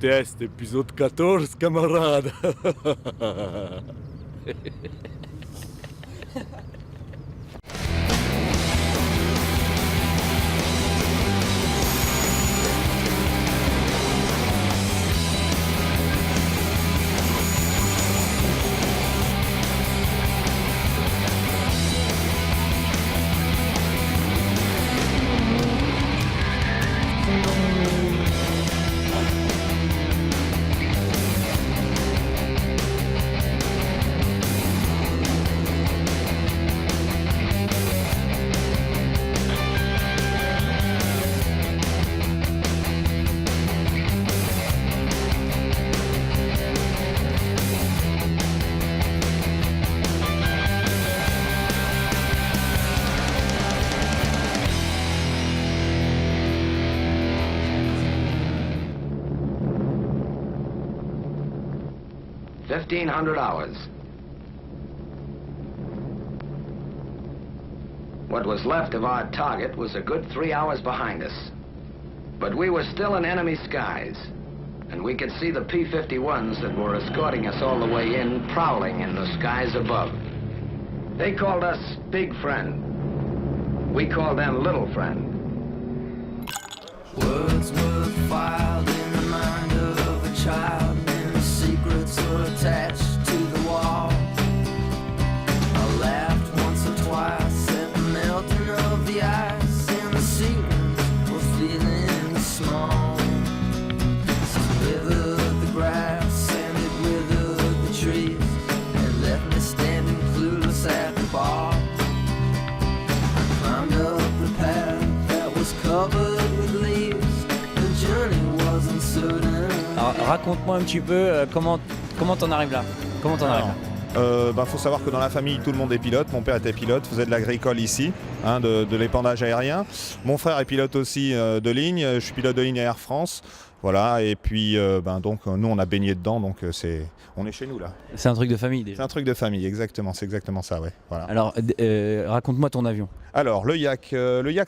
test épisode 14, camarade. $1,500. What was left of our target was a good 3 hours behind us. But we were still in enemy skies, and we could see the P-51s that were escorting us all the way in, prowling in the skies above. They called us Big Friend. We called them Little Friend. Words were filed in the mind of a child, and the secrets were attached to the wall. I laughed once or twice at the melting of the ice, and the ceilings were feeling small. So withered the grass, and it withered the trees, and left me standing clueless at the bar. I climbed up the path that was covered with leaves. The journey was uncertain. Alors, raconte-moi un petit peu comment t'en arrives là. Comment t'en arrives là? Faut savoir que dans la famille, tout le monde est pilote. Mon père était pilote, faisait de l'agricole ici, de l'épandage aérien. Mon frère est pilote aussi de ligne. Je suis pilote de ligne à Air France. Voilà, et puis donc nous on a baigné dedans, donc on est chez nous là. C'est un truc de famille déjà. C'est un truc de famille, exactement, c'est exactement ça, ouais. Voilà. Alors raconte-moi ton avion. Alors le Yak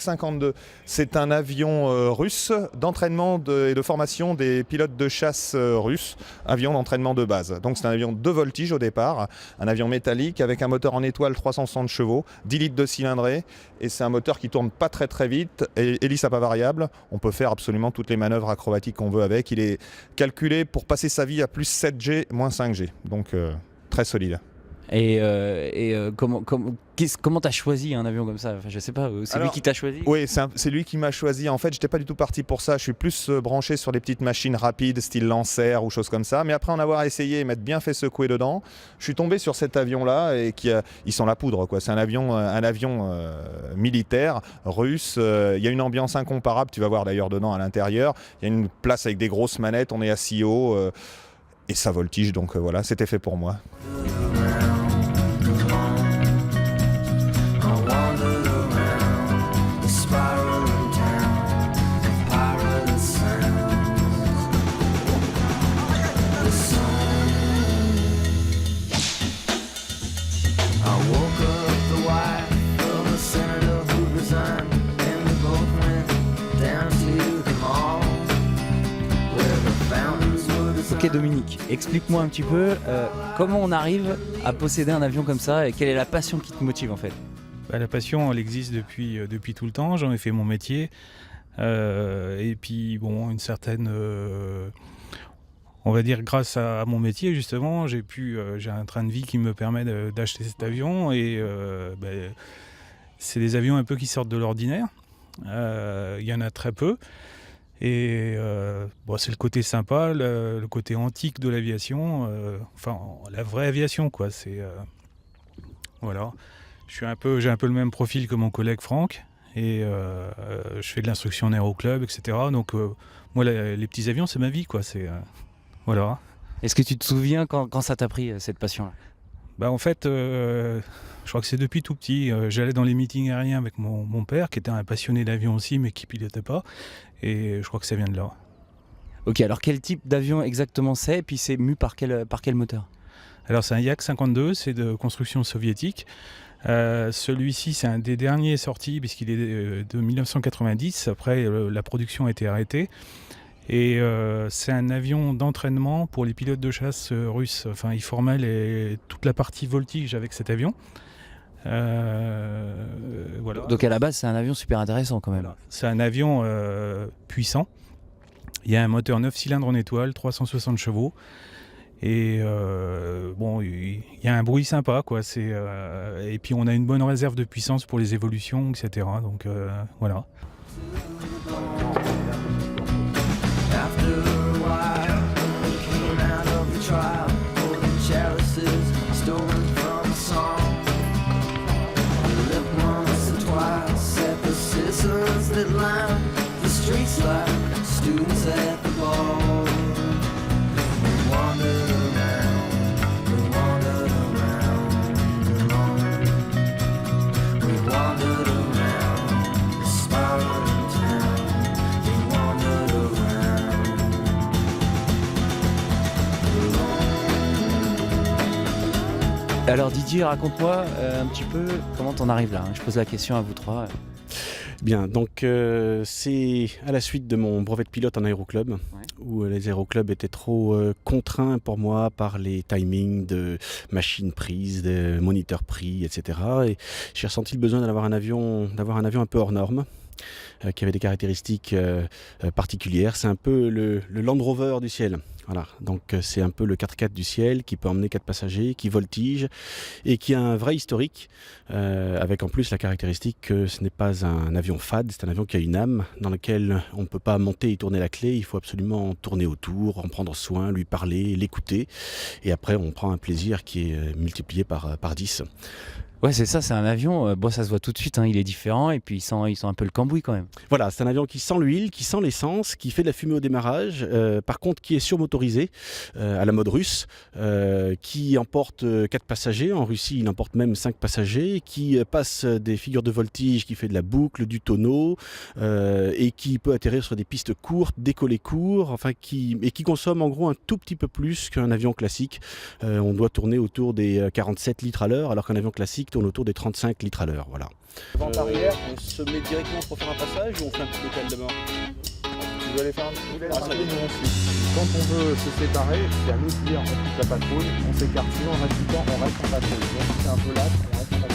52, c'est un avion russe d'entraînement et de formation des pilotes de chasse russes, avion d'entraînement de base. Donc c'est un avion de voltige au départ, un avion métallique avec un moteur en étoile 360 chevaux, 10 litres de cylindrée, et c'est un moteur qui tourne pas très vite, et hélice à pas variable. On peut faire absolument toutes les manœuvres acrobatiques qu'on veut avec. Il est calculé pour passer sa vie à plus 7G, moins 5G, donc très solide. Et comment t'as choisi un avion comme ça? Enfin, je sais pas, c'est lui qui t'a choisi? Oui, c'est lui qui m'a choisi. En fait, j'étais pas du tout parti pour ça. Je suis plus branché sur des petites machines rapides, style Lancer ou choses comme ça. Mais après en avoir essayé et m'être bien fait secouer dedans, je suis tombé sur cet avion-là et ils sont la poudre, quoi. C'est un avion militaire russe. Il y a une ambiance incomparable. Tu vas voir d'ailleurs dedans à l'intérieur. Il y a une place avec des grosses manettes. On est assis haut et ça voltige. Donc voilà, c'était fait pour moi. Ok Dominique, explique-moi un petit peu comment on arrive à posséder un avion comme ça et quelle est la passion qui te motive en fait? La passion, elle existe depuis tout le temps, j'en ai fait mon métier. Et puis bon, une certaine... on va dire grâce à mon métier justement, j'ai un train de vie qui me permet d'acheter cet avion et c'est des avions un peu qui sortent de l'ordinaire. Il y en a très peu. Et c'est le côté sympa, le côté antique de l'aviation, la vraie aviation quoi. Voilà. J'ai un peu le même profil que mon collègue Franck et je fais de l'instruction en aéroclub, etc. Donc moi les petits avions c'est ma vie quoi. Voilà. Est-ce que tu te souviens quand ça t'a pris cette passion-là? En fait, je crois que c'est depuis tout petit. J'allais dans les meetings aériens avec mon père, qui était un passionné d'avion aussi, mais qui pilotait pas. Et je crois que ça vient de là. Ok, alors quel type d'avion exactement c'est? Et puis c'est mu par quel moteur? Alors c'est un Yak 52, c'est de construction soviétique. Celui-ci, c'est un des derniers sortis, puisqu'il est de 1990. Après, la production a été arrêtée. Et c'est un avion d'entraînement pour les pilotes de chasse russes. Enfin, ils formaient toute la partie voltige avec cet avion. Voilà. Donc à la base, c'est un avion super intéressant quand même. Voilà. C'est un avion puissant. Il y a un moteur 9 cylindres en étoile, 360 chevaux. Et bon, il y a un bruit sympa, quoi. Et puis on a une bonne réserve de puissance pour les évolutions, etc. Donc voilà. After a while, we came out of the trial, holding chalices stolen from a song. We lived once or twice at the citizens that line the streets like students at the ball. We wandered around, we wandered around, we wandered around the spiraling town. We wandered Alors Didier, raconte-moi un petit peu comment t'en arrives là. Je pose la question à vous trois. Bien, donc c'est à la suite de mon brevet de pilote en aéroclub, où les aéroclubs étaient trop contraints pour moi par les timings de machines prises, de moniteurs pris, etc. Et j'ai ressenti le besoin d'avoir un avion un peu hors norme, qui avait des caractéristiques particulières. C'est un peu le Land Rover du ciel. Voilà, donc c'est un peu le 4x4 du ciel qui peut emmener 4 passagers, qui voltige et qui a un vrai historique, avec en plus la caractéristique que ce n'est pas un avion fade, c'est un avion qui a une âme dans laquelle on ne peut pas monter et tourner la clé, il faut absolument tourner autour, en prendre soin, lui parler, l'écouter, et après on prend un plaisir qui est multiplié par 10. Ouais, c'est ça, c'est un avion, bon, ça se voit tout de suite, hein, il est différent et puis il sent un peu le cambouis quand même. Voilà, c'est un avion qui sent l'huile, qui sent l'essence, qui fait de la fumée au démarrage, par contre qui est surmotorisé à la mode russe, qui emporte 4 passagers, en Russie il emporte même 5 passagers, qui passe des figures de voltige, qui fait de la boucle, du tonneau, et qui peut atterrir sur des pistes courtes, décoller court, enfin qui consomme en gros un tout petit peu plus qu'un avion classique. On doit tourner autour des 47 litres à l'heure, alors qu'un avion classique tourne autour des 35 litres à l'heure. Voilà. Vente arrière, on se met directement pour faire un passage ou on fait un petit local d'abord? Tu veux aller faire un petit bout Quand on veut se séparer, c'est à nous de dire on quitte la patrouille, on s'écarte, sinon on reste du temps, on reste en patrouille. Donc c'est un peu là, on reste en patrouille.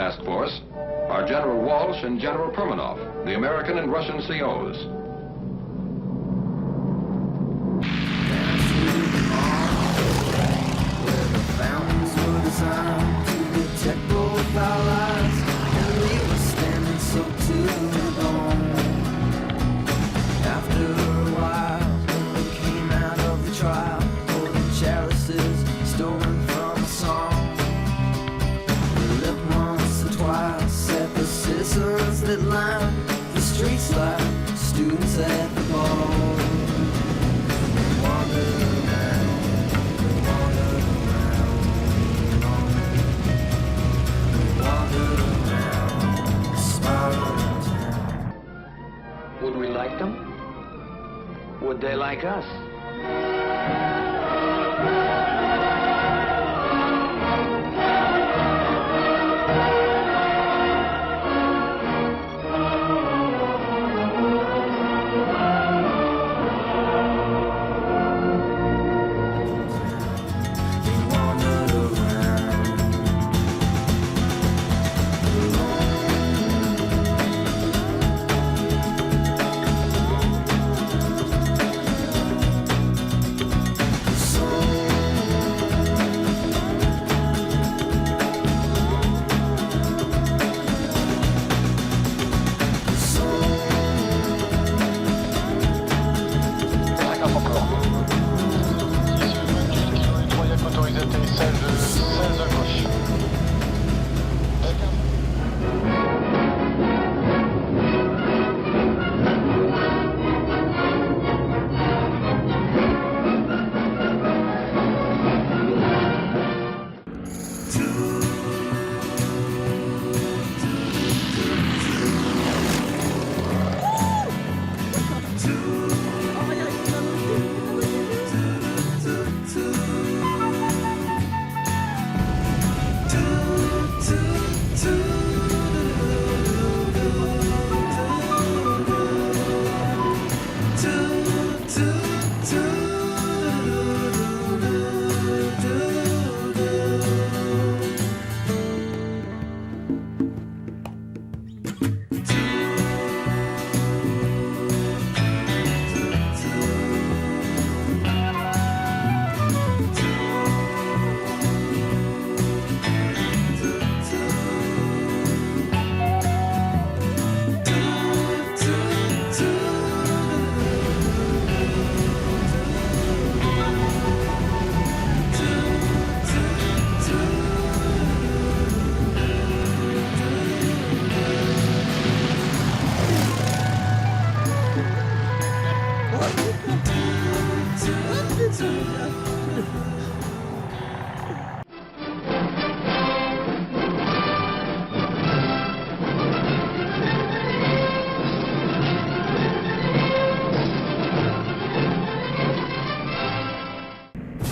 task force are General Walsh and General Permanov, the American and Russian COs. Where the fountains were designed to detect both our lives, and we were standing so to the bone. After a while, when we came out of the trial, holding chalices stolen from a song, we looked once or twice at the citizens that line the streets like students at the ball. We wandered around, we wandered around, we wandered around the spiraling town. Would we like them? Would they like us? We wandered around,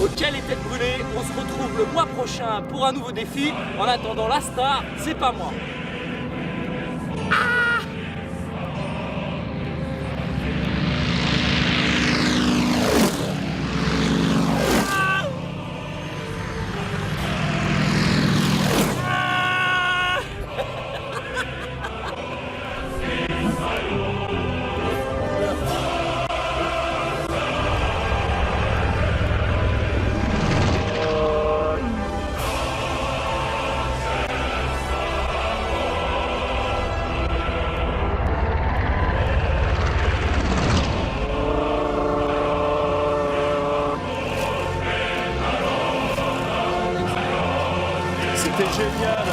Ok les têtes brûlées, on se retrouve le mois prochain pour un nouveau défi. En attendant, la star, c'est pas moi. C'était génial.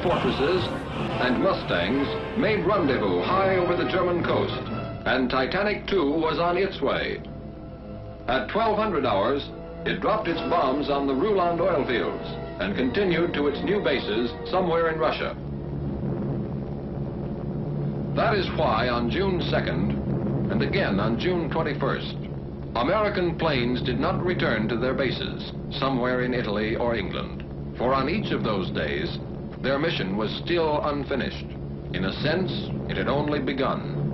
fortresses and Mustangs made rendezvous high over the German coast, and Titanic II was on its way. At 1200 hours, it dropped its bombs on the Ruland oil fields and continued to its new bases somewhere in Russia. That is why on June 2nd, and again on June 21st, American planes did not return to their bases, somewhere in Italy or England. For on each of those days, their mission was still unfinished. In a sense, it had only begun.